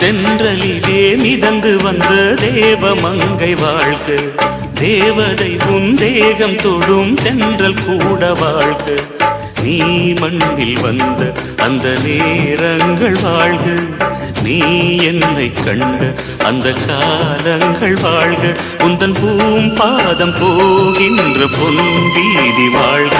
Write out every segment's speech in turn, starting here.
தென்றலிலே மிதந்து வந்த தேவமங்கை வாழ்க, தேவதை உன் தேகம் தொடும் தென்றல் கூட வாழ்க. நீ மண்ணில் வந்த அந்த நேரங்கள் வாழ்க, நீ என்னை கண்ட அந்த காலங்கள் வாழ்க. உந்தன் பூம்பாதம் போகின்ற பொன் வீதி வாழ்க.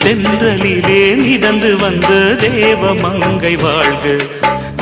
தென்றலிலே மிதந்து வந்த தேவமங்கை வாழ்க,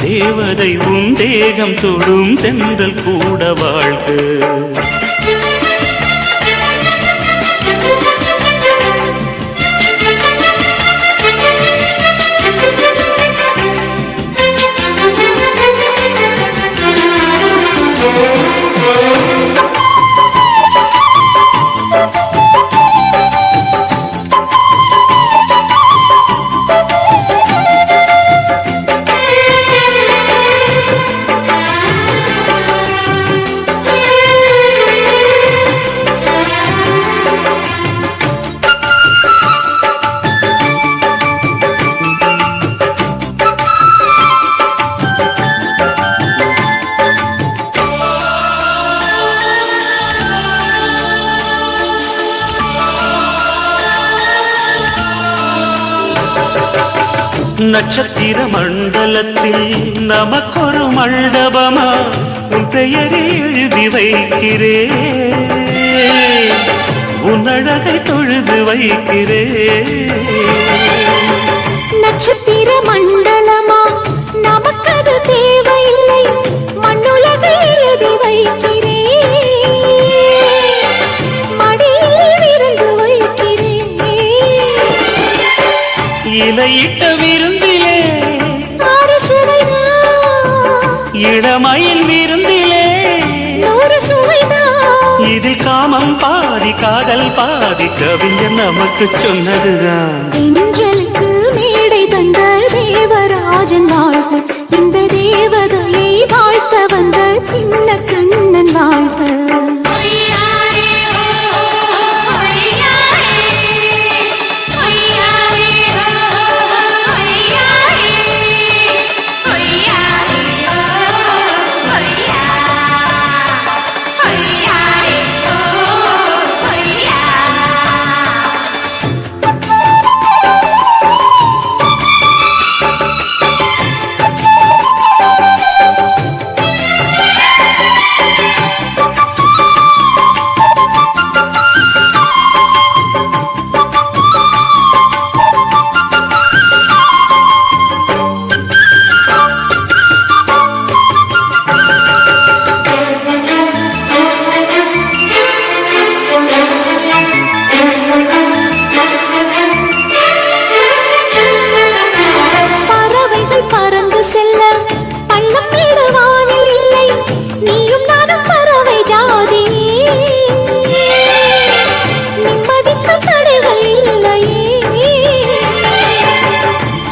தேவதை உன் தேகம் தொடும் தென்றல் கூட வாழ்க. நட்சத்திர மண்டலத்தில் நமக்கொரு மண்டபமா உன் பெயரை எழுதி வைக்கிறேன், உன் அழகை தொழுது வைக்கிறேன். நட்சத்திர மண்டலமா நமக்கது தேவையில்லை, மண்ணுலகை எழுதி வைக்கிறேன், மடியில் இருந்து வைக்கிறேன். இலையிட்ட விருந்திலே இளமயில் விருந்திலே இதில் காமம் பாதி காதல் பாதி கவிஞர் நமக்கு சொன்னதுதான். தென்றலுக்கு மேடை தந்த தேவராஜன் வாழ்க, இந்த தேவதையை வாழ்த்த வந்த சின்ன கண்ணன் வாழ்க.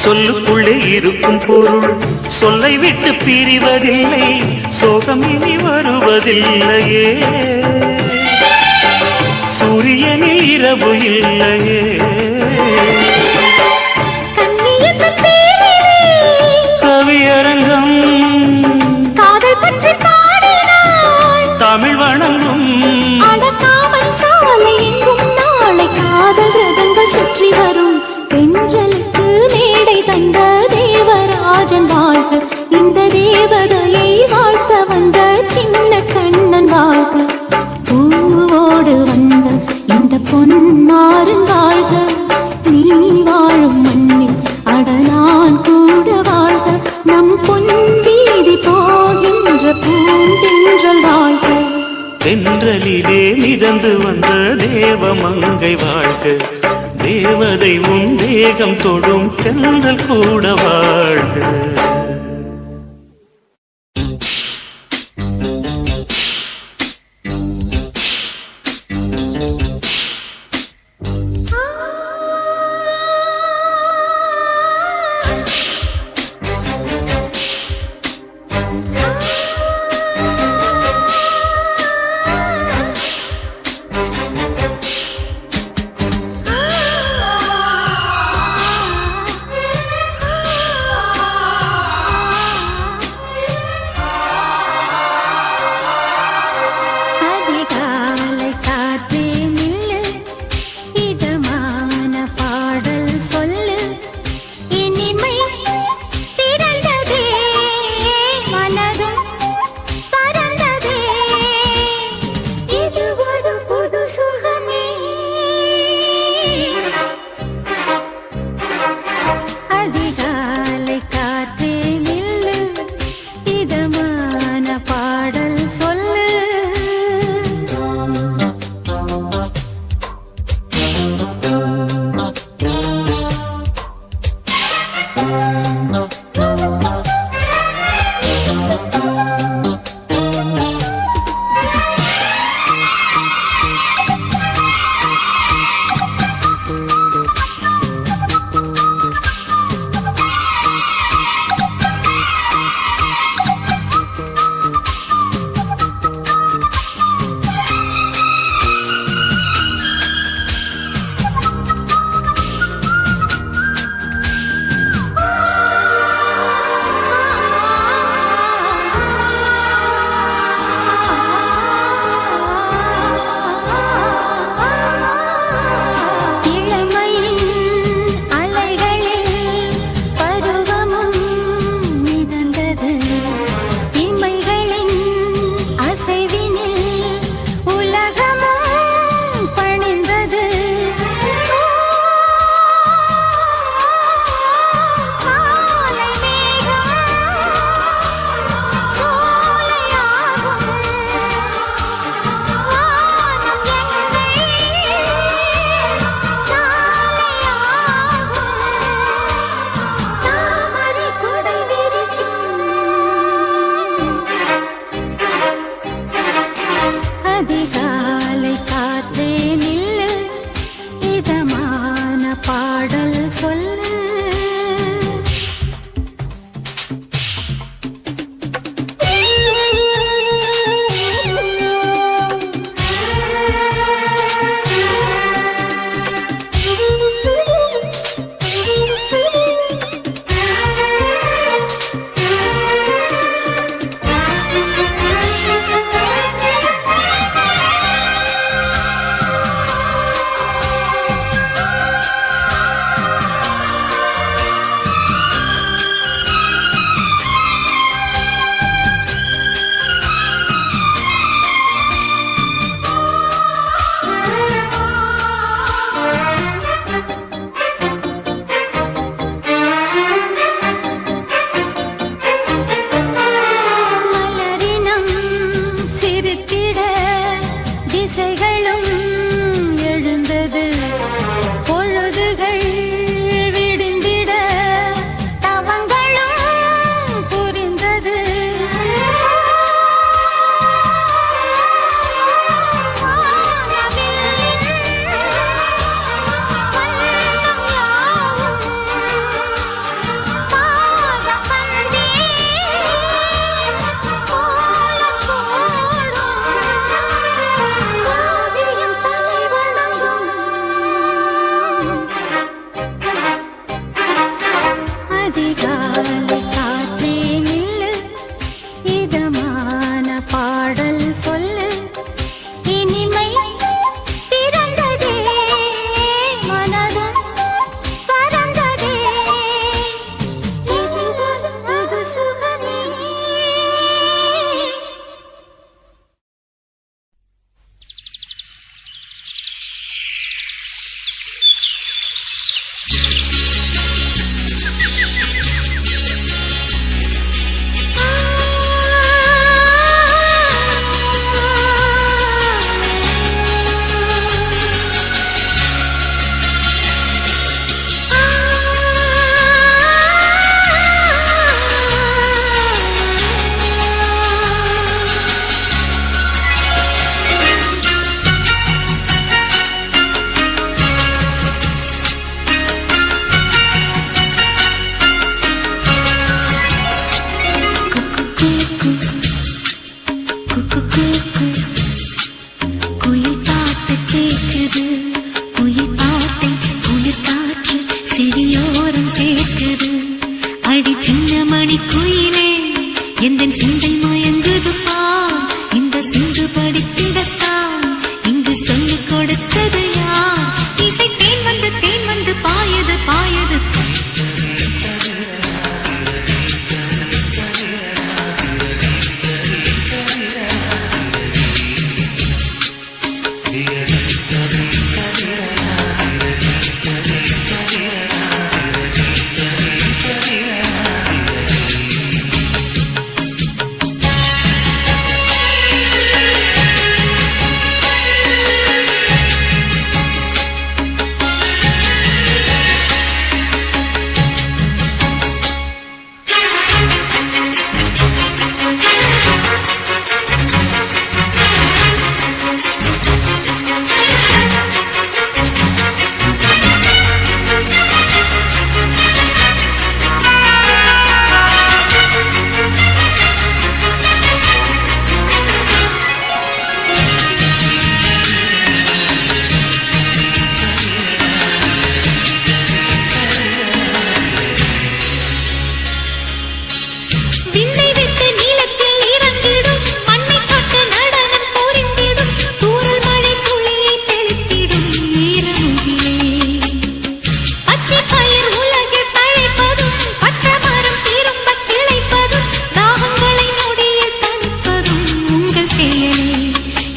சொல்லுக்குள்ளே இருக்கும் பொருள் சொல்லை விட்டு பிரிவதில்லை, சோகம் இனி வருவதில்லையே, சூரியனில் இரவு இல்லையே. கவியரங்கம் காதல் பற்றி பாடினாள், தமிழ் வணங்கும் அடக்காமல் சாலை எங்கும் நாளை காதல் ரதங்கள் சுற்றி வரும். தென்றலுக்கு மேடை தந்த தேவராஜன் வாழ்க, இந்த தேவதையை வாழ்த்த வந்த சின்ன கண்ணன் வாழ்க. பூவோடு வந்த இந்த பொன்மாறன் வாழ்க, நீ வாழும் மண்ணில் அடனான் கூட வாழ்க. நம் பொன் வீதி போகின்ற பூந்தென்றல் வாழ்க. தென்றலிலே மிதந்து வந்த தேவமங்கை வாழ்க, தேவதை உன் தேகம் தொடும் தென்றல் கூட வாழ்க.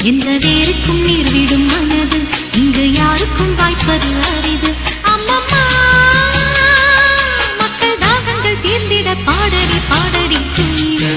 எந்த வேருக்கும் நீர் விடும் மனது இங்கு யாருக்கும் வாய்ப்பது அரிது. அம்மம்மா மக்கள் தாகங்கள் தீர்ந்திட பாடடி பாடடி குயிலே.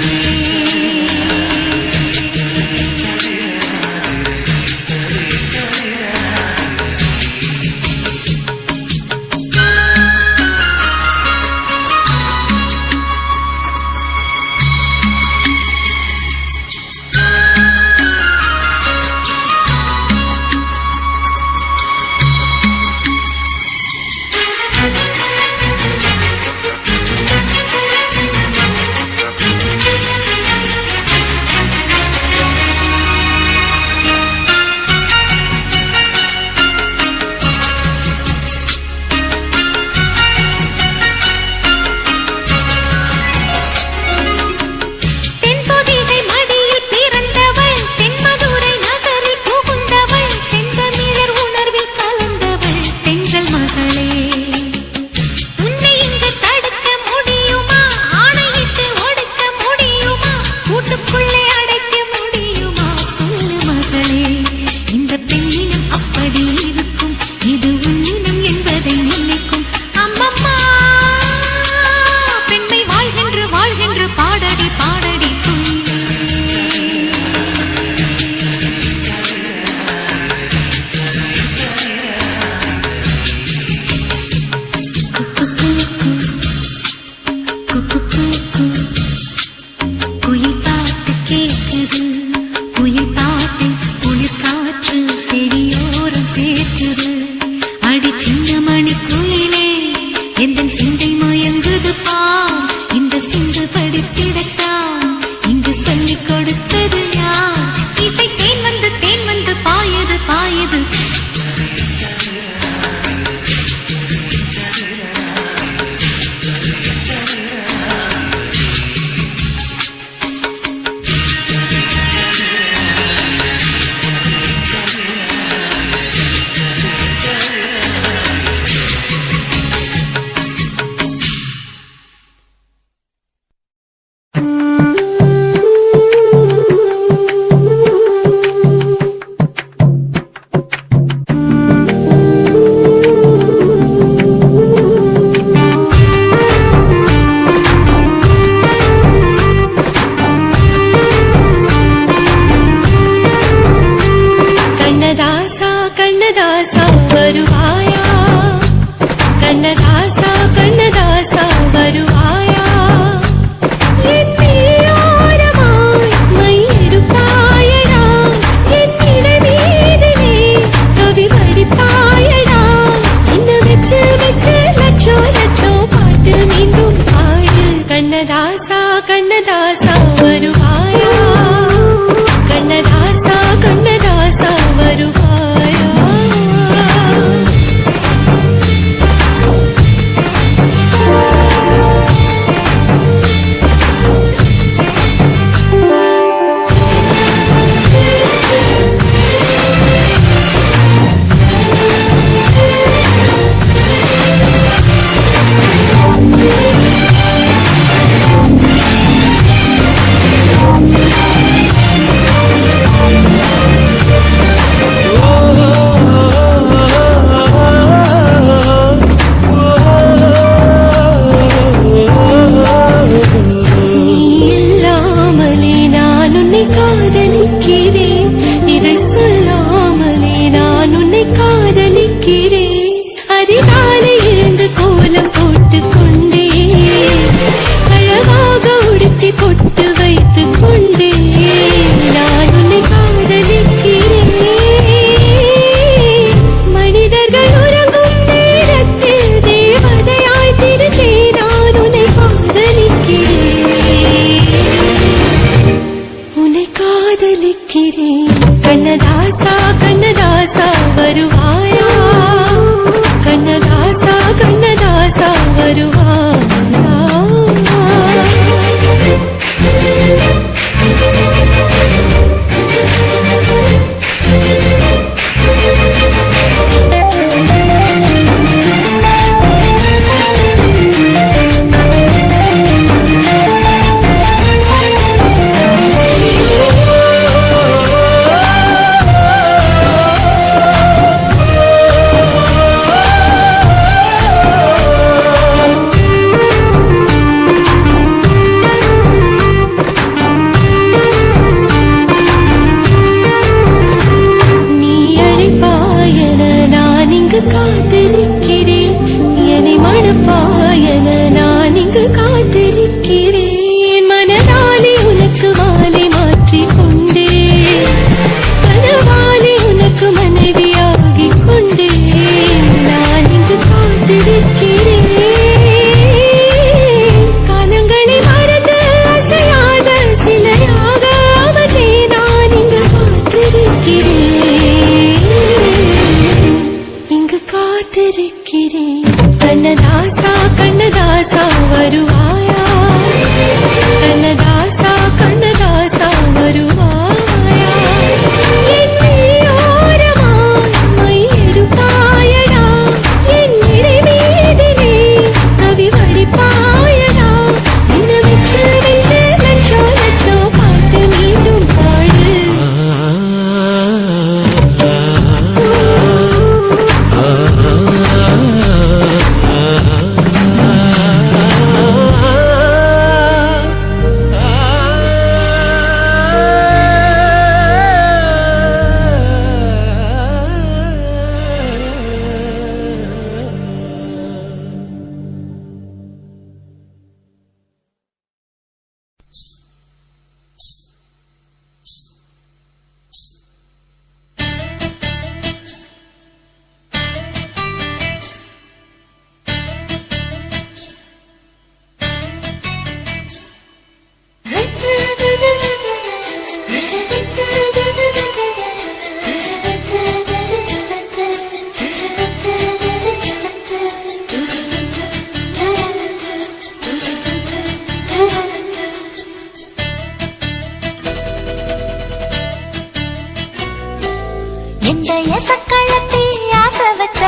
சக்களத்தி ஆசை வச்ச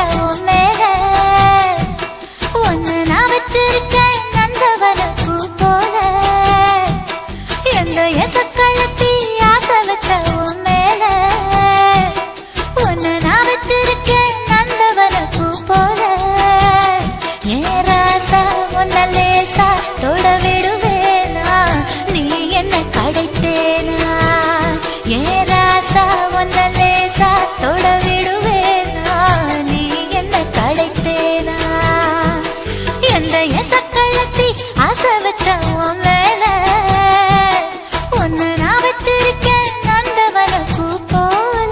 மேல ஒன்னு நான் வச்சிருக்க நந்தவன பூ போல எந்த சக்களத்தி ஆசை வச்ச மேல ஒன்னு நான் வச்சிருக்க நந்தவன பூ போல ஏ ராசா ஒன்ன லேசா தொட விடுவேனா நீ என்ன கடைத்தேனா ஏ ராசா ஒன்ன லேசா தொட விடுவேனா நீ என்ன கடைத்தேனா எந்த சக்களத்தி ஆசை வச்ச மேல ஒன்னு நான் வச்சிருக்கேன் நந்தவன பூ போல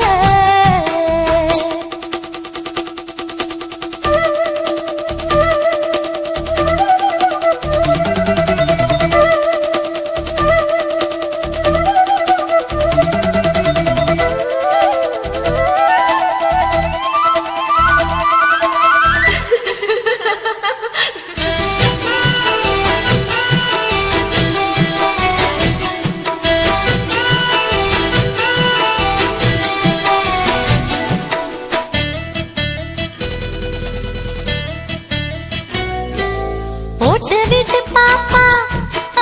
போட்டு விட்டு பாப்பா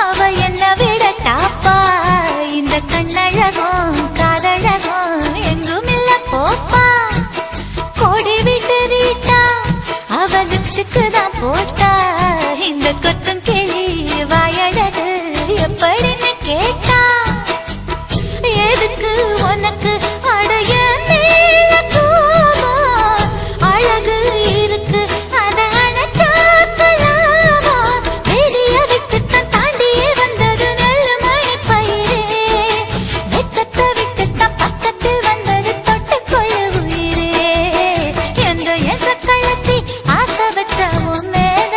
அவ என்ன விட டாப்பா இந்த கண்ணழகும் காதழகும் எங்கும் இல்ல போப்பா கோடி விட்டு ரீட்டா அவ லிப்ஸ்டிக்கு தான் போட்டா இந்த கொத்தும் கிளி வாயழகு எப்படின்னு கேட்டா எதுக்கு உனக்கு அடைய மேல கோபம் அழகு இருக்கு அத அணைச்சாக்கலாமா வெளிய விட்டுத்தான் தாண்டியே வந்தது நெல் மழை பயிரே வெக்கத்தை விட்டுத்தான் பக்கத்தில் வந்தது தொட்டுக்கொள்ள உயிரே எந்த சக்களத்தி ஆசை வச்ச மேல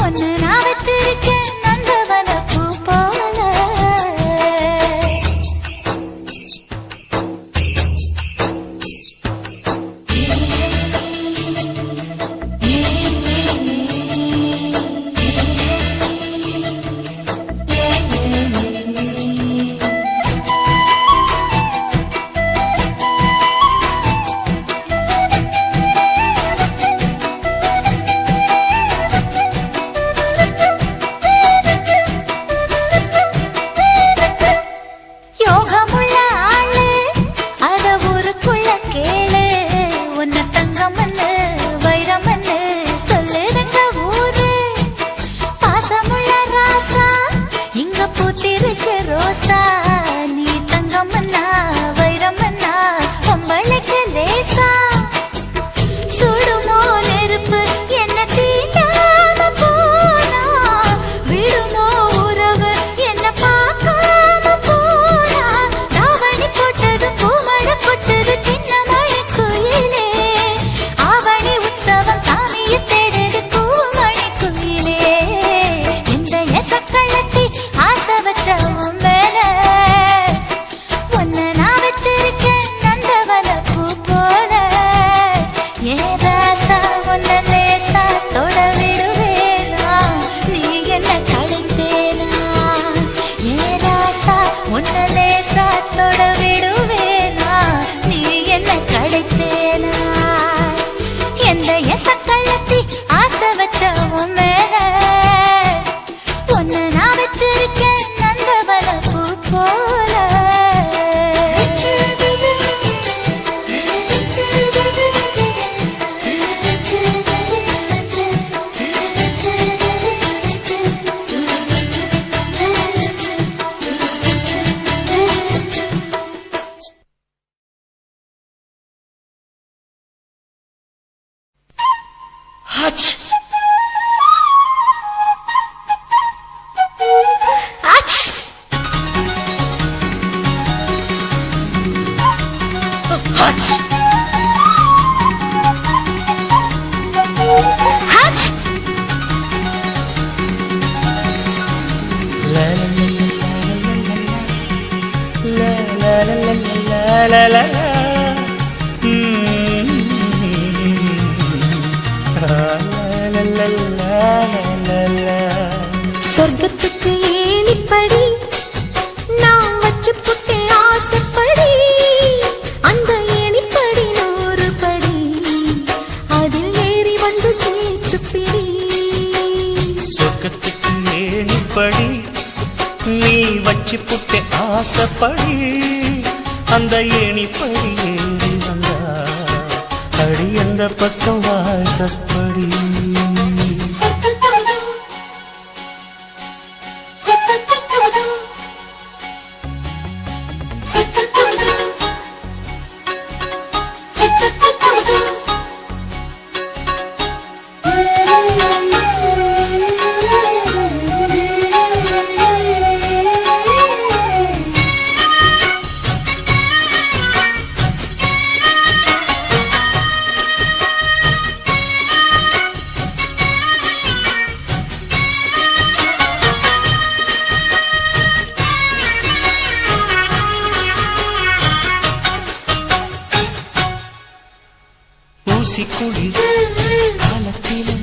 ஒன்னு நான் வச்சிருக்கேன் நந்தவன பூ போல யோகமுள்ள ஆளு அத ஊருக்குள்ள கேளு உன்ன தங்கமன்னு வைரமன்னு சொல்லுதுங்க ஊரு பாசமுள்ள ராசா இங்க பூத்திருக்கு ரோசா நீ தங்கமன்னா வைரமன்னா பொம்பளைக்கு லேசா சுடுமோ நெருப்பு என்ன தீண்டாம போனா விடுமோ உறவு என்ன பார்க்காம போனா தாவணி போட்டது பூமழை கொட்டது சின்ன மழை குயிலே ஆவணி உற்சவம் சாமியை தேடுது பூமழை குயிலே இந்த சக்களத்தி ஆசை வச்ச மேல ஒன்ன நான் வச்சிருக்கேன் நந்தவன பூ போல ஏ ராசா ஒன்ன லேசா தொட விடுவேனா நீ என்ன கடைத்தேனா ஏ ராசா ஒன்ன லேசா தொட விடுவேனா நீ என்ன கடைத்தேனா எந்த சக்களத்தி ஆசை வச்ச மேல ஒன்னு நான் வச்சிருக்கேன் நந்தவன பூ போல Hutch! Hutch! Hutch! Hutch! La la la la la la la. சொர்க்கத்துக்கு ஏணிப்படி நான் வச்சு புட்டே ஆசைப்படி அந்த ஏணிப்படி 100 படி அதில் ஏறி வந்து சேர்த்து பிடி சொர்க்கத்துக்கு ஏணிப்படி நீ வச்சு புட்டே ஆசைப்படி அந்த ஏணிப்படி ஏறி வந்தா அடி அந்த பக்கம் வாசப்படி ஊசி குடி காலத்திலே